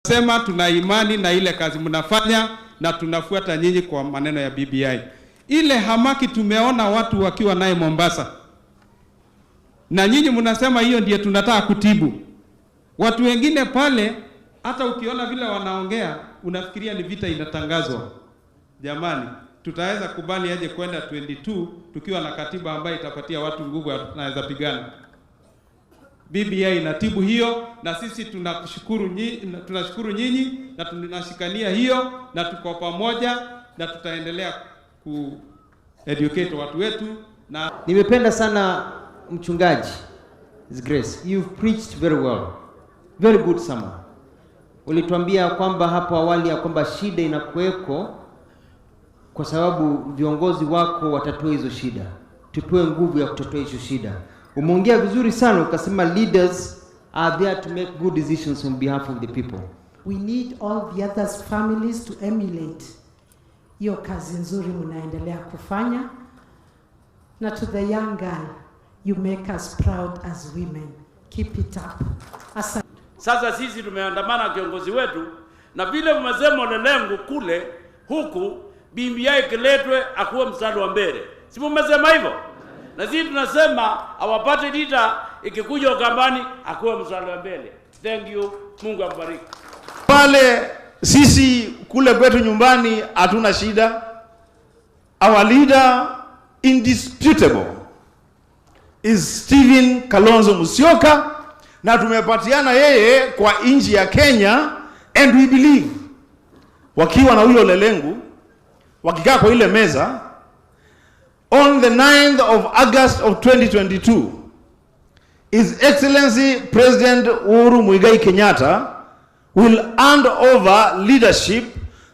Sema tuna imani na ile kazi mnafanya na tunafuata nyinyi kwa maneno ya BBI. Ile hamaki tumeona watu wakiwa naye Mombasa. Na nyinyi mnasema hiyo ndiye tunataka kutibu. Watu wengine pale hata ukiona vile wanaongea unafikiria ni vita inatangazwa. Jamani, tutaweza kubali aje kwenda 22 tukiwa na katiba ambayo itapatia watu nguvu tunaweza pigana. BBI inatibu hiyo na sisi tunashukuru nyinyi na tunashikania hiyo na tuko pamoja na tutaendelea educate watu wetu. Na nimependa sana mchungaji His Grace, you've preached very well, very good sermon. Ulituambia kwamba hapo awali ya kwamba shida inakuweko kwa sababu viongozi wako watatua hizo shida, tupewe nguvu ya kutatua hizo shida. Umeongea vizuri sana ukasema leaders are there to make good decisions on behalf of the people. We need all the others families to emulate hiyo kazi nzuri mnaendelea kufanya. Na to the young girl, you make us proud as women. Keep it up. Sasa sisi tumeandamana kiongozi wetu na vile mmesema Lelengu kule huku BBI kiletwe akuwe mstari wa mbele. Si mmesema hivyo? Na sisi tunasema awapate leader ikikuja Ukambani akuwe mstari wa mbele. Thank you. Mungu ambariki. Pale sisi kule kwetu nyumbani hatuna shida. Our leader indisputable is Stephen Kalonzo Musyoka na tumepatiana yeye kwa nchi ya Kenya, and we believe wakiwa na huyo Lelengu wakikaa kwa ile meza on the 9th of August of 2022 His Excellency President Uhuru Muigai Kenyatta will hand over leadership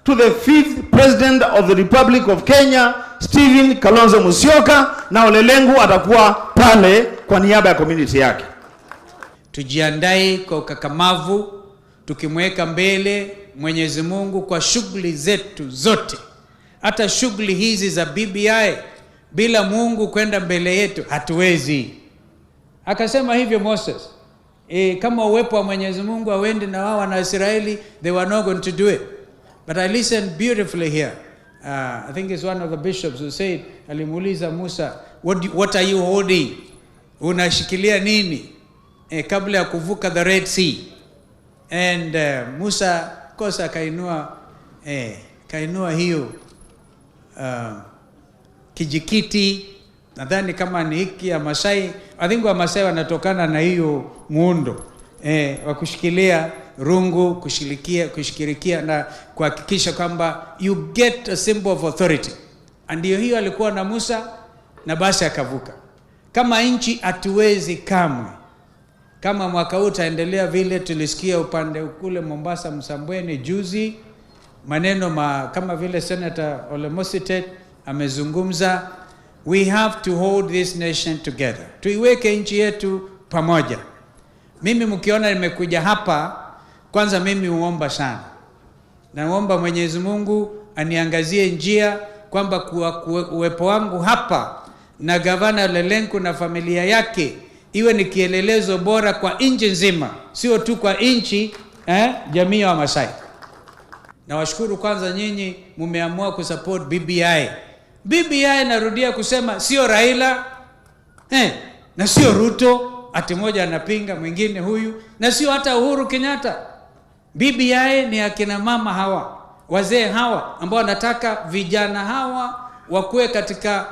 to the 5th President of the Republic of Kenya, Stephen Kalonzo Musyoka, na Lelengu atakuwa pale kwa niaba ya community yake. Tujiandae kwa ukakamavu tukimweka mbele Mwenyezi Mungu kwa shughuli zetu zote. Hata shughuli hizi za BBI bila Mungu kwenda mbele yetu hatuwezi. Akasema hivyo Moses. Kama uwepo wa Mwenyezi Mungu awende na wao na Israeli, they were not going to do it. But I listened beautifully here. I think it's one of the bishops who said, alimuuliza Musa, what are you holding? Unashikilia nini? Kabla ya kuvuka the Red Sea. And Musa kosa kainua hiyo kijikiti, nadhani kama ni hiki ya Masai. I think wa Masai wanatokana na hiyo muundo wa kushikilia rungu, kushikirikia na kuhakikisha kwamba you get a symbol of authority. Ndio hiyo alikuwa na Musa na basi akavuka. Kama nchi hatuwezi kamwe. Kama mwaka huu utaendelea vile tulisikia upande kule Mombasa Msambweni juzi, maneno kama vile Senator Ole Mositet amezungumza, we have to hold this nation together. Tuiweke nchi yetu pamoja. Mimi mkiona nimekuja hapa, kwanza mimi uomba sana. Naomba Mwenyezi Mungu aniangazie njia kwamba uwepo wangu hapa na gavana Lelengu na familia yake iwe ni kielelezo bora kwa nchi nzima, sio tu kwa nchi jamii ya Wamasai. Na washukuru kwanza nyinyi mumeamua kusupport BBI. BBI narudia kusema sio Raila na sio Ruto, ati moja anapinga mwingine huyu, na sio hata Uhuru Kenyatta. BBI ni akina mama hawa, wazee hawa ambao wanataka vijana hawa wakuwe katika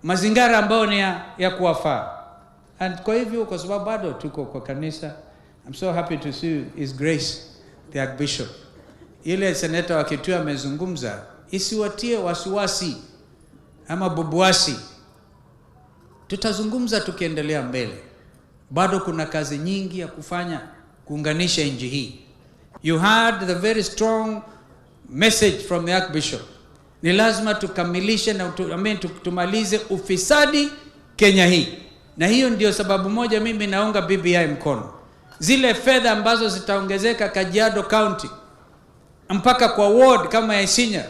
mazingira ambayo ni ya kuwafaa. And kwa hivyo kwa sababu bado tuko kwa kanisa, I'm so happy to see His Grace the Archbishop. Ile seneta wa Kitui amezungumza, isiwatie wasiwasi ama bubuasi. Tutazungumza tukiendelea mbele. Bado kuna kazi nyingi ya kufanya kuunganisha nchi hii. You heard the very strong message from the Archbishop. Ni lazima tukamilishe na tumalize ufisadi Kenya hii. Na hiyo ndio sababu moja mimi naunga BBI mkono. Zile fedha ambazo zitaongezeka Kajiado County mpaka kwa ward kama ya Isinya,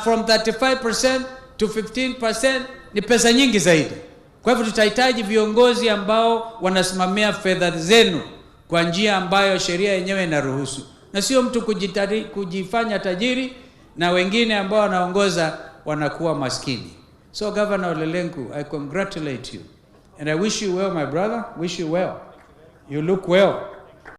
from 35% to 15% ni pesa nyingi zaidi. Kwa hivyo tutahitaji viongozi ambao wanasimamia fedha zenu kwa njia ambayo sheria yenyewe inaruhusu. na sio mtu kujifanya tajiri na wengine ambao wanaongoza wanakuwa maskini. So Governor Ole Lenku, I congratulate you and I wish you well, my brother. Wish you well. You look well.